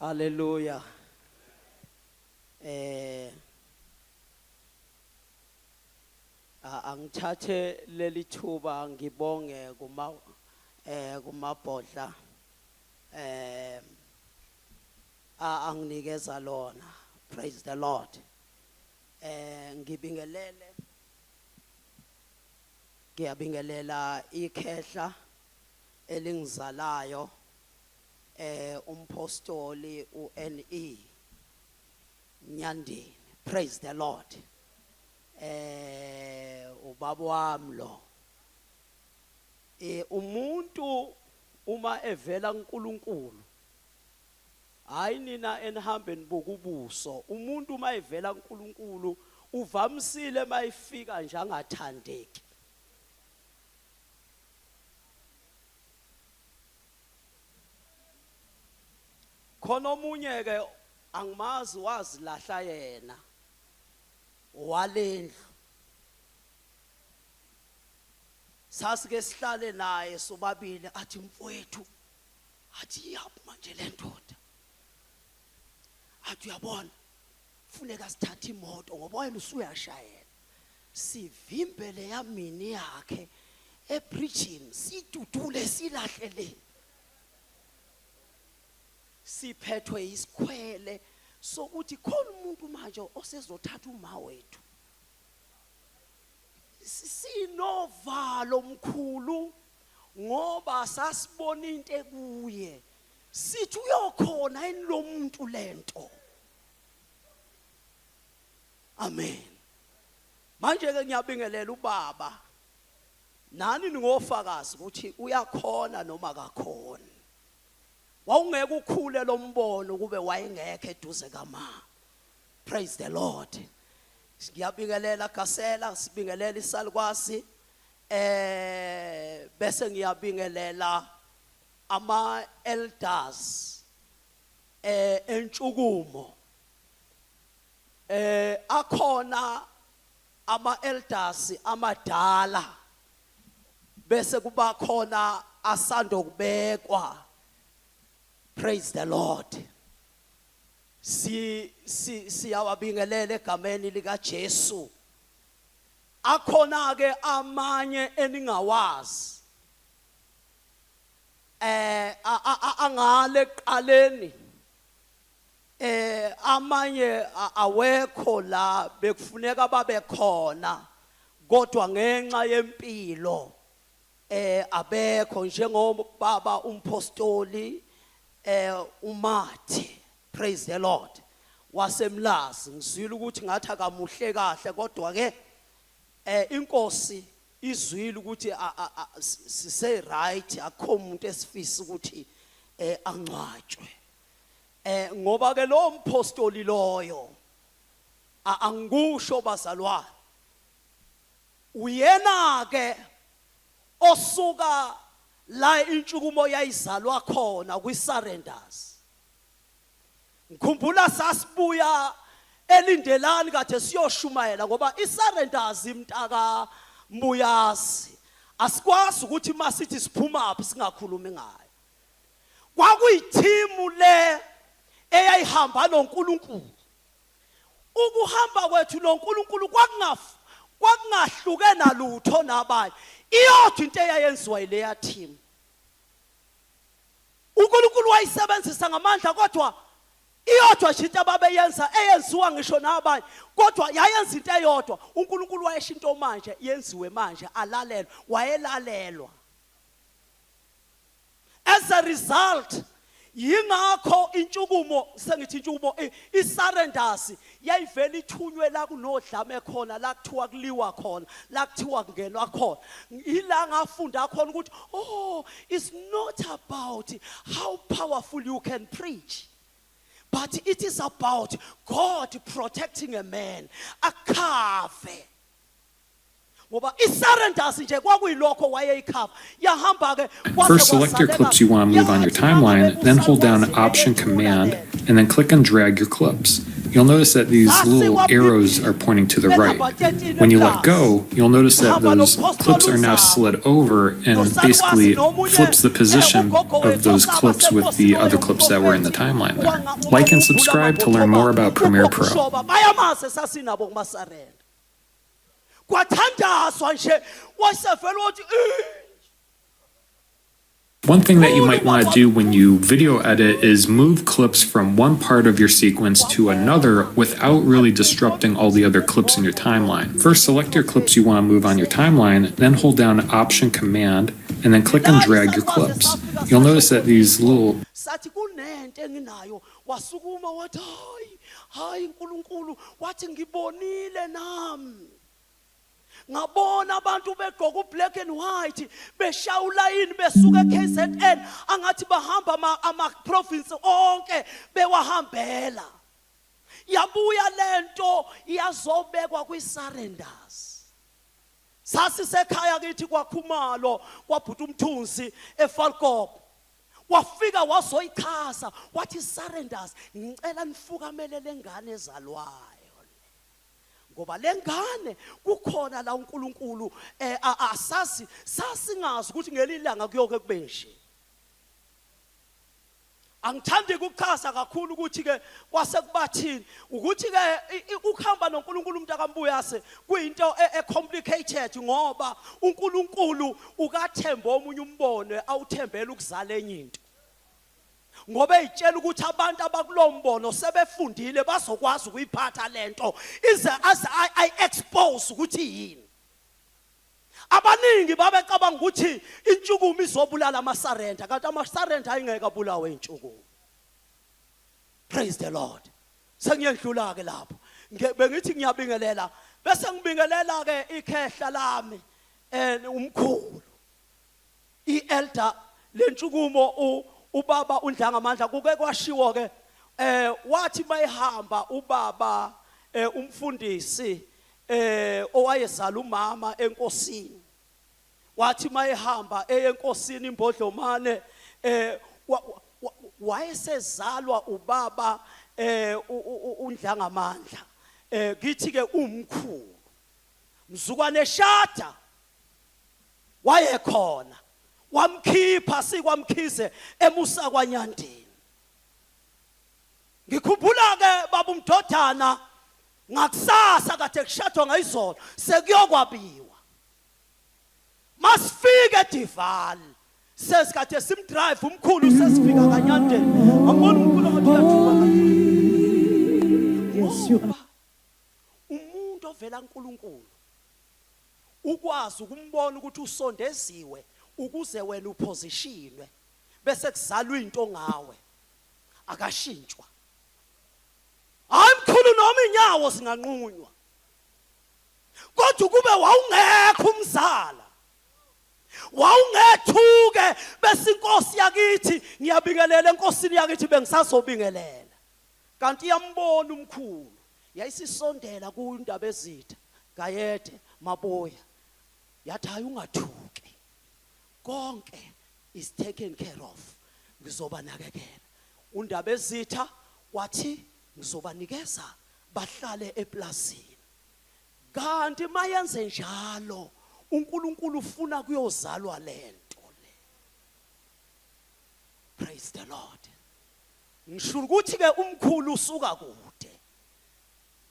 Hallelujah. Angithathe leli thuba ngibonge kumabhodla anginikeza lona. Praise the Lord. Ngiyabingelela ikhehla elingizalayo umpostoli uNE Nyandini. Praise the Lord. Ubaba wami lo umuntu uma evela kuNkulunkulu hayi nina enihambe nibuka ubuso. Umuntu uma evela kuNkulunkulu uvamisile mayifika nje angathandeki. Khona omunye ke angimazi wazilahla yena walendlu sasike sihlale naye sobabili athi mfowethu athi yaphi manje le ndoda athi uyabona kufuneka sithathe imoto ngoba wena usuyashayela sivimbele yamini yakhe ebridging sidudule silahlele siphethwe isikhwele sokuthi khona umuntu manje osezothatha uma wethu sinovalo omkhulu ngoba sasibona into ekuye sithi uyokhona yini lo muntu lento. Amen. Manje ke ngiyabingelela ubaba nani ningofakazi ukuthi uyakhona noma akakhona. Wawungeke ukhule lo mbono kube wayengekho eduze kama. Praise the Lord. Ngiyabingelela Gasela, sibingelela isalukwazi bese ngiyabingelela ama elders entshukumo. Akhona ama elders amadala bese kuba khona asando kubekwa. Praise the Lord. Siyawabingelela egameni lika Jesu. Akhona ke amanye eningawazi angale qaleni amanye awekho la bekufuneka babe khona kodwa ngenxa yempilo abekho njengobaba umpostoli uMathi. Praise the Lord. Wasemlazi ngizwile ukuthi ngathi akamuhle kahle kodwa ke inkosi izwile ukuthi sise right akho umuntu esifisa ukuthi angcwatshwe ngoba ke lo mpostoli loyo angikusho bazalwane uyena ke osuka la intshukumo yayizalwa khona kwisurrenders. Ngikhumbula sasibuya elindelani kade siyoshumayela ngoba isurrenders imntaka Mbuyazi asikwazi ukuthi masithi siphuma aphi singakhulumi ngayo. Kwakuyithimu le eyayihamba noNkulunkulu. Ukuhamba kwethu noNkulunkulu kwakungahluke nalutho nabanye. Iyodwa into eyayenziwa ileya team. uNkulunkulu wayisebenzisa ngamandla kodwa iyodwa nje into ababeyenza eyenziwa ngisho nabanye kodwa yayenza into eyodwa. uNkulunkulu wayesho into manje yenziwe manje alalelwe wayelalelwa. As a result yingakho intshukumo sengithi intshukumo isurrenders yayivela ithunywe la kunodlame khona la kuthiwa kuliwa khona la kuthiwa kungenwa khona. Ila ngafunda khona ukuthi oh it's not about how powerful you can preach but it is about God protecting a man akhave. First, select your clips you want to move on your timeline, then hold down Option Command, and then click and drag your clips. you'll notice that these little arrows are pointing to the right. When you let go, you'll notice that those clips are now slid over and basically flips the position of those clips with the other clips that were in the timeline there. Like and subscribe to learn more about Premiere Pro. bayamazi sasinabo kumasarenda kwathandazwa nje wasevela uthi One thing that you might want to do when you video edit is move clips from one part of your sequence to another without really disrupting all the other clips in your timeline. First, select your clips you want to move on your timeline, then hold down Option Command, and then click and drag your clips. You'll notice that these little sathi kunento enginayo wasukuma wathi hayi uNkulunkulu wathi ngibonile nami ngabona abantu begqoka ublack and white beshawula yini besuka eKZN angathi bahamba ama province onke bewahambela yabuya lento yazobekwa kwisurrenders sasisekhaya kithi kwaKhumalo kwabhuta umthunzi eFalkop wafika wazoyichaza wathi surrenders ngicela nifukamele lengane ezalwayo ngoba lengane kukhona la uNkulunkulu asasi sasingazi ukuthi ngelilanga kuyoke kubenje angithandi ukuchaza kakhulu ukuthi ke kwasekubathini ukuthi ke ukuhamba noNkulunkulu umuntu akambuyase kuyinto complicated ngoba uNkulunkulu ukathemba omunye umbono awuthembela ukuzala enye into ngoba eyitshela ukuthi abantu abakulombono sebefundile bazokwazi ukuyiphatha lento ize I expose ukuthi yini abaningi babecabanga ukuthi intshukumo izobulala amasarenda kanti amasarenda ayingeke abulawe intshukumo. Praise the Lord. Sengiyedlula ke lapho bengithi ngiyabingelela bese ngibingelela ke ikhehla lami umkhulu ielder lentshukumo ubaba uNdlangamandla kuke kwashiwo ke wathi mayihamba ubaba umfundisi owayezala umama enkosini wathi mayihamba enkosini imbodlomane wayesezalwa ubaba uNdlangamandla kithi ke umkhulu mzukwane eshada wayekhona wamkhipha sikwamkhize emusa kwaNyandeni ngikhumbula ke baba uMdodana ngakusasa kade kushadwa ngayizolo sekuyokwabiwa masifike eDival sesikade simdrive umkhulu sesifika kaNyandeni ambona umkhulu ngathi uyathuka yes you are umuntu ovela kuNkulunkulu ukwazi ukumbona ukuthi usondeziwe ukuze wena upositionwe bese kuzalwa into ngawe akashintshwa hayi mkhulu noma inyawo singanqunywa kodwa kube wawungekho umzala wawungethuke bese inkosi yakithi ngiyabingelela enkosini yakithi bengisazobingelela kanti iyambona umkhulu yayisisondela kuindaba ezitha Gayede Maboya yathi hayi ungathuke konke is taken care of ngizoba nakekela undaba ezitha wathi ngizobanikeza bahlale eplasini kanti mayenze njalo uNkulunkulu ufuna kuyozalwa lento le. Praise the Lord. Ngisho ukuthi ke umkhulu usuka kude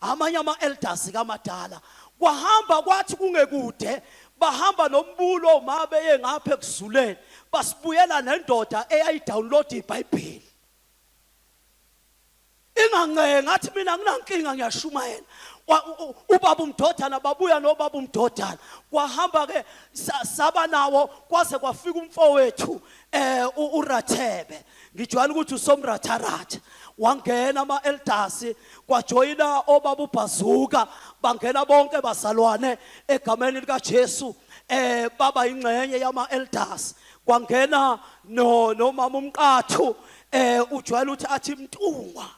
amanye ama-elders kaMadala kwahamba kwathi kungekude bahamba nombulo uma beye ngapha ekuzuleni basibuyela nendoda eyayidownload iBhayibheli ingangeke ngathi mina nginankinga ngiyashumayela ubaba uMdodana babuya nobaba uMdodana kwahamba ke saba nawo kwaze kwafika umfowethu uRathebe ngijwayela ukuthi usomratharatha wangena ama-elders kwajoyina obaba uBhazuka bangena bonke bazalwane egameni likaJesu baba ingxenye yama-elders kwangena nomama uMqathu ujwayela ukuthi athi Mtungwa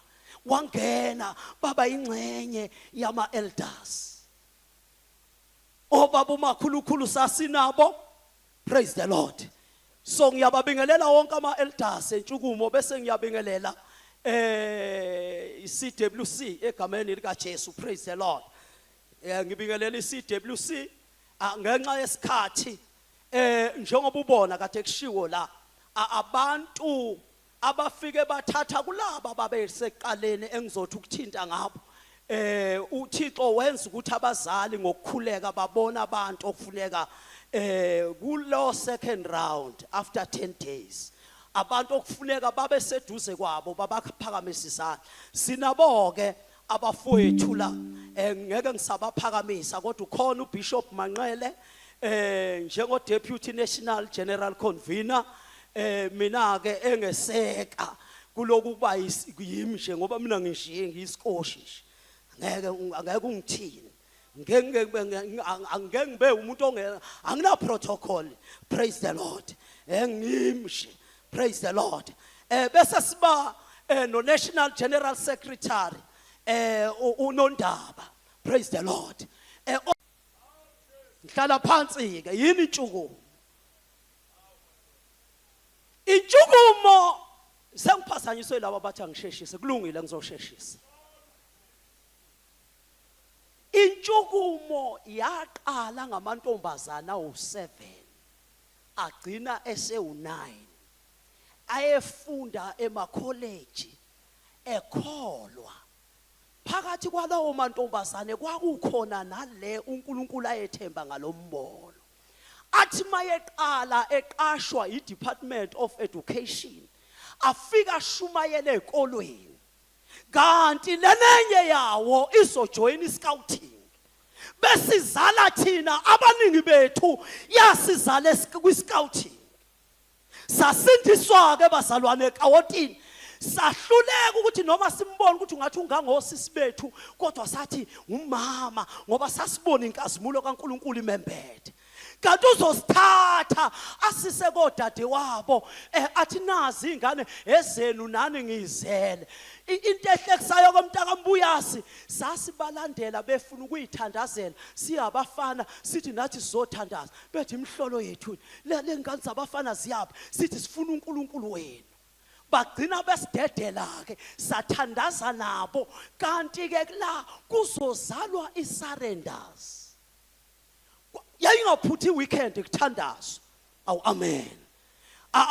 wangena baba ingxenye yama-elders obaba umakhulukhulu sasinabo. Praise the Lord. So ngiyababingelela wonke ama-elders entshukumo bese ngiyabingelela CWC egameni lika Jesu, praise the Lord. Ngibingelela iCWC ngenxa yesikhathi njengoba ubona kade kushiwo la abantu abafike bathatha kulaba babeseqaleni engizothi ukuthinta ngabo uThixo wenza ukuthi abazali ngokukhuleka babona abantu okufuneka kulo second round after 10 days abantu okufuneka babe seduze kwabo babaphakamisa isandla sinabo ke abafowethu la ngeke ngisabaphakamisa kodwa ukhona uBishop Manqele njengo Deputy National General Convener mina ke engeseka kuloku kuba yimi nje ngoba mina ngishiye ngiyiskoshi ngeke ungithini angeke ngibe umuntu angina protocol, praise the Lord, ngimshe, praise the Lord. Bese siba no National General Secretary uNondaba, praise the Lord. Ngihlala phansi ke yini intshukumo sengiphazanyiswe laba bathi angisheshise kulungile ngizosheshisa. Intshukumo yaqala ngamantombazana u7 agcina ese9 ayefunda emakholeji ekholwa phakathi kwalawo mantombazane kwakukhona nale uNkulunkulu ayethemba ngalombono athi mayeqala eqashwa iDepartment of Education afika shumayele ekolweni kanti lenenye yawo izojoin iscouting besizala thina abaningi bethu yasizala kwiscouting sasindiswa ke bazalwane eKawotini sahluleka ukuthi noma simbone ukuthi ungathi ungangosisi bethu kodwa sathi umama ngoba sasibona inkazimulo kaNkuluNkulu imembethe kanti uzosithatha asise kodade wabo athi nazi ingane ezenu nani ngizele into ehlekisayo komntaka Mbuyasi sasibalandela befuna ukuyithandazela siyabafana sithi nathi sizothandaza bethi imhlolo yethu le ngane zabafana ziyapha sithi sifuna uNkulunkulu wenu bagcina besidedela ke sathandaza nabo kanti ke la kuzozalwa isurrenders yayingaphuthi weekend kuthandazo awu amen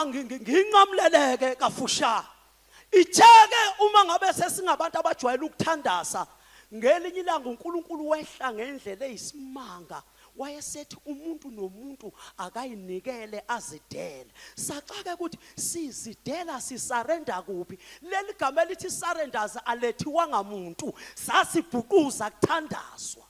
nginqamleleke kafusha itheke uma ngabe sesingabantu abajwayele ukuthandaza ngelinye ilanga uNkulunkulu wehla ngendlela eyisimanga wayesethi umuntu nomuntu akayinikele azidele saxake ukuthi sizidela sisurrender kuphi leli gama elithi surrenders alethiwa ngamuntu sasibhukuza kuthandazwa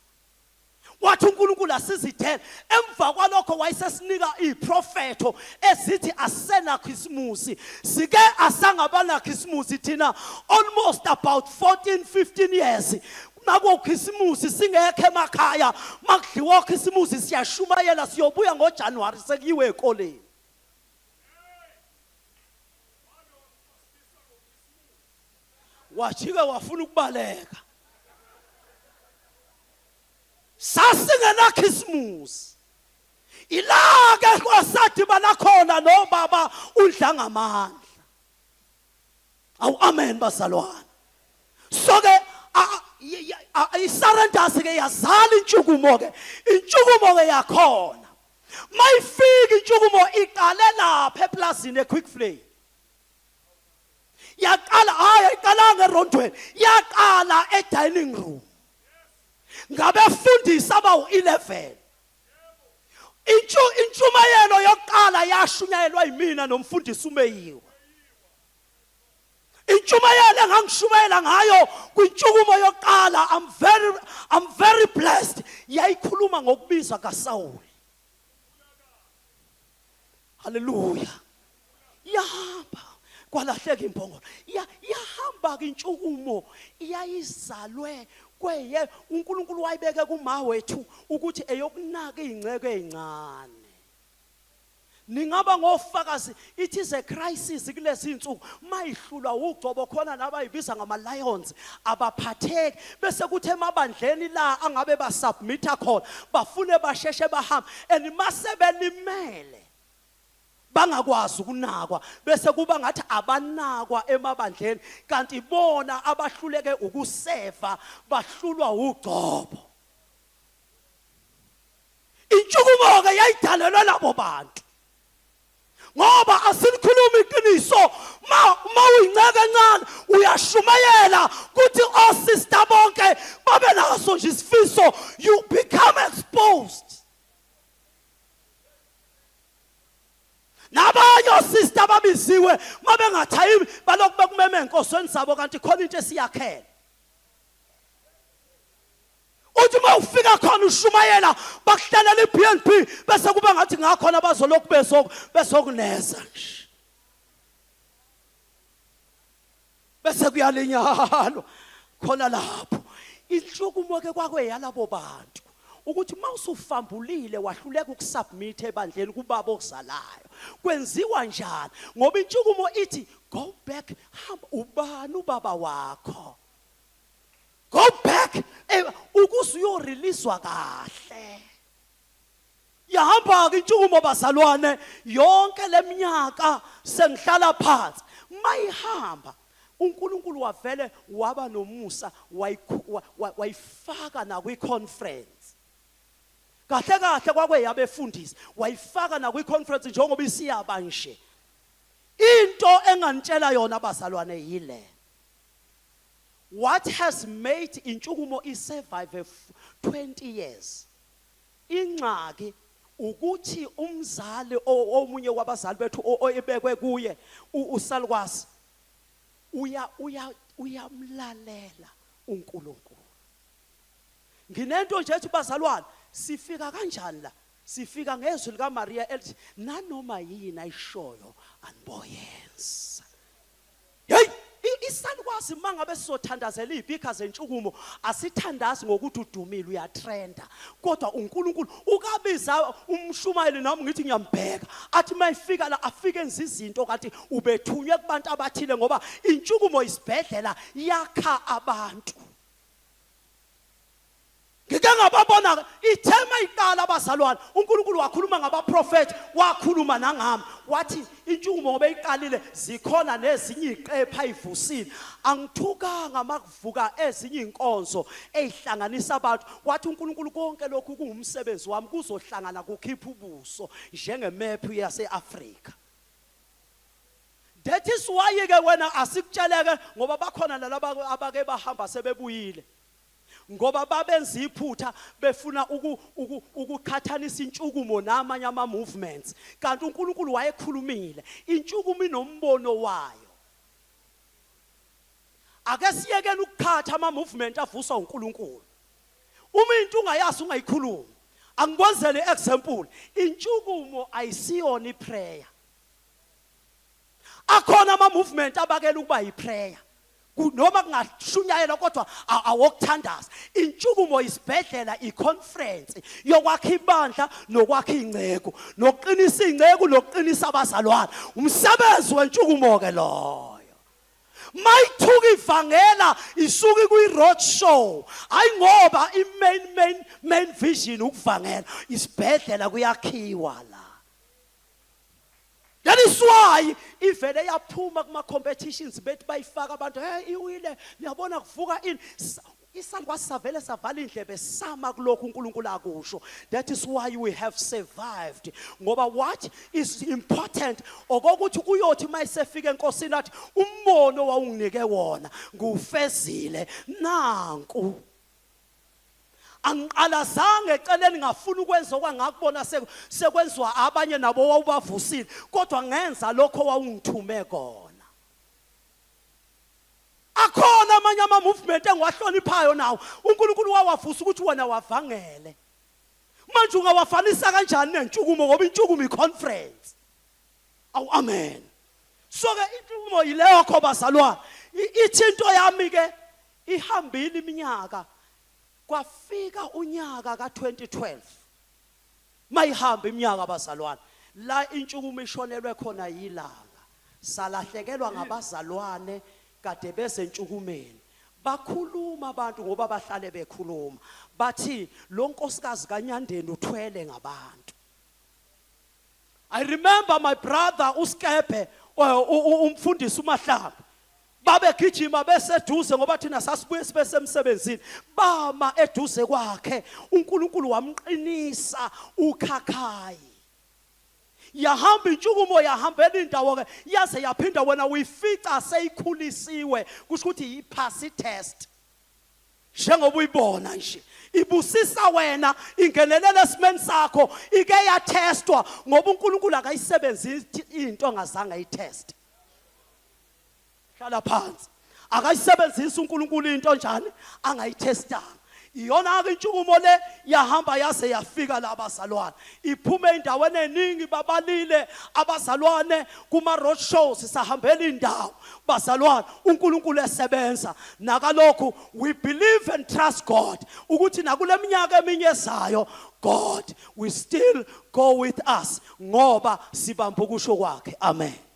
wathi uNkulunkulu asizidele emva kwalokho wayesesinika iprofeto ezithi asena Christmas sike asangabana Christmas thina almost about 14-15 years nako Christmas singekho emakhaya makudliwa Christmas siyashumayela siyobuya ngoJanuary sekuyiwe ekoleni wajike wafuna ukubaleka sasingena Christmas ilake kwasathi banakhona no baba udla ngamandla awu amen bazalwane so ke isurrenders ke yazala intshukumo ke yakhona mayifika intshukumo iqale lapha eplazini eQuick Flame yaqala iqala ngerondweni yaqala edining room ngabefundisi abawu11 intshumayelo yokuqala yashunyayelwa yimina nomfundisi uMeyiwa intshumayelo engangishumayela ngayo kwintshukumo yokuqala I'm very blessed yayikhuluma ngokubizwa kaSawuli hallelujah yahamba kwalahleka imbongolo yahamba ke intshukumo iyayizalwe kweye uNkulunkulu wayibeke kuma wethu ukuthi eyokunaka izingceke ezincane ningaba ngofakazi it is a crisis kulezi insuku mayihlulwa ugcobo khona nabayibiza ngama lions abaphatheki bese kuthi emabandleni la angabe basubmita khona bafune basheshe bahamba and masebelimele bangakwazi ukunakwa bese kuba ngathi abanakwa emabandleni kanti bona abahluleke ukuseva bahlulwa ugcobo. Intshukumo ke yayidalelwe labo bantu ngoba asilikhuluma iqiniso ma uyinceke kancane uyashumayela kuthi osista bonke babe naso nje isifiso, you become exposed. Nabanye osista babiziwe mabengathayi balokhu bekumeme enkosweni zabo kanti khona into esiyakhela. Uthi mawufika khona ushumayela bakuhlelela iBNB bese kuba ngathi ngakhona bazolokhu besokuneza nje. Bese kuyalinyalwa khona lapho. Inhlukumo ke kwakweyalabo bantu ukuthi mawusufambulile wahluleka ukusubmit ebandleni kubaba okuzalayo kwenziwa njani ngoba intshukumo ithi go back, hamba ubani ubaba wakho, go back ukuze uyoreleasewa kahle. Yahamba ke intshukumo bazalwane yonke leminyaka sengihlala phansi mayihamba uNkulunkulu wavele waba nomusa wayifaka na kwi-conference. Kahle kahle kwakwe yabefundisi wayifaka na kwi-conference njengoba isiyaba nje. Into enganitshela yona bazalwane yile, what has made intshukumo isurvive 20 years ingxaki ukuthi umzali omunye wabazali bethu oyebekwe kuye usalukwazi uyamlalela uNkulunkulu. Nginento nje ethi bazalwane sifika kanjani la, sifika ngezwi lika Maria elithi nanoma yini ayishoyo aniboyenza. Hey, isalukwazi mangabe sizothandazela izibhikha zentshukumo asithandazi ngokuthi udumile uyatrenda kodwa uNkulunkulu ukabiza umshumayeli nami ngithi ngiyambheka athi mayifika la afike enza izinto kanti ubethunywe kubantu abathile ngoba intshukumo isibhedlela yakha abantu. Ngike ngababona ithema iqala abazalwane uNkulunkulu wakhuluma ngabaprofeti wakhuluma nangami wathi intshukumo ngoba iqalile zikhona nezinye iqepha ayivusile angithukanga makuvuka ezinye inkonzo ezihlanganisa abantu wathi uNkulunkulu konke lokhu kungumsebenzi wami kuzohlangana kukhipha ubuso njengemap yaseAfrika. That is why ke wena asikutsheleke ngoba bakhona lalabo abake bahamba sebebuyile ngoba babenza iphutha befuna ukukhathanisa intshukumo namanye ama movements kanti uNkulunkulu wayekhulumile intshukumo inombono wayo. Ake siyekela ukukhatha ama movement avuswa uNkulunkulu. Uma into ungayazi ungayikhuluma. Angibonzele example, intshukumo ayisiyona iprayer. Akhona ama movement abakela ukuba yiprayer. Noma kungashunyayela kodwa awokuthandaza. Intshukumo isibhedlela iconference yokwakha ibandla nokwakha ingcebo nokuqinisa ingcebo nokuqinisa abazalwane. Umsebenzi wentshukumo ke loyo. Mayithuka ivangela isuka kwi-road show hayi ngoba main vision ukuvangela isibhedlela kuyakhiwa la. That is why ivele yaphuma kuma competitions bethi bayifaka abantu hey iwile niyabona kuvuka ini isangwa savele savala indlebe sama kulokhu uNkulunkulu akusho. That is why we have survived ngoba what is important okokuthi uyothi mayisefika enkosini athi umbono wawunginike wona ngufezile nanku. Angiqalazange eceleni ngafuna ukwenza okwangakubona sekwenzwa abanye nabo wawubavusile kodwa ngenza lokho wawungithume kona. Akhona amanye ama movement engiwahloniphayo nawo uNkulunkulu wawavusa ukuthi wena wavangele. Manje ungawafanisa kanjani nentshukumo ngoba intshukumo iconference. Awu amen. So ke intshukumo yileyo kho bazalwane. Ithi into yami ke ihambile iminyaka kwafika unyaka ka2012 mayihamba iminyaka abazalwane la intshukumo ishonelwe khona yilanga salahlekelwa ngabazalwane kade bese entshukumeni bakhuluma abantu ngoba bahlale bekhuluma bathi lo nkosikazi kaNyandeni uthwele ngabantu I remember my brother uSkepe umfundisi uMahlamba babegijima beseduze ngoba thina sasibuye sibe semsebenzini bama eduze kwakhe uNkulunkulu wamqinisa uKhakhayi yahamba intshukumo yahambela indawo ke yaze yaphinda wena uyifica seyikhulisiwe kusho ukuthi ipass test njengoba uyibona nje ibusisa wena ingenelela esimeni sakho ike yatestwa ngoba uNkulunkulu akayisebenzisi into ongazange ayitest hlala phansi akayisebenzisa uNkulunkulu into njani angayitestanga iyona ke intshukumo le yahamba yaze yafika la abazalwane iphume endaweni eningi babalile abazalwane kuma road shows sahambela indawo bazalwane uNkulunkulu esebenza nakalokhu we believe and trust God ukuthi nakule minyaka eminye ezayo God will still go with us ngoba sibamba ukusho kwakhe amen.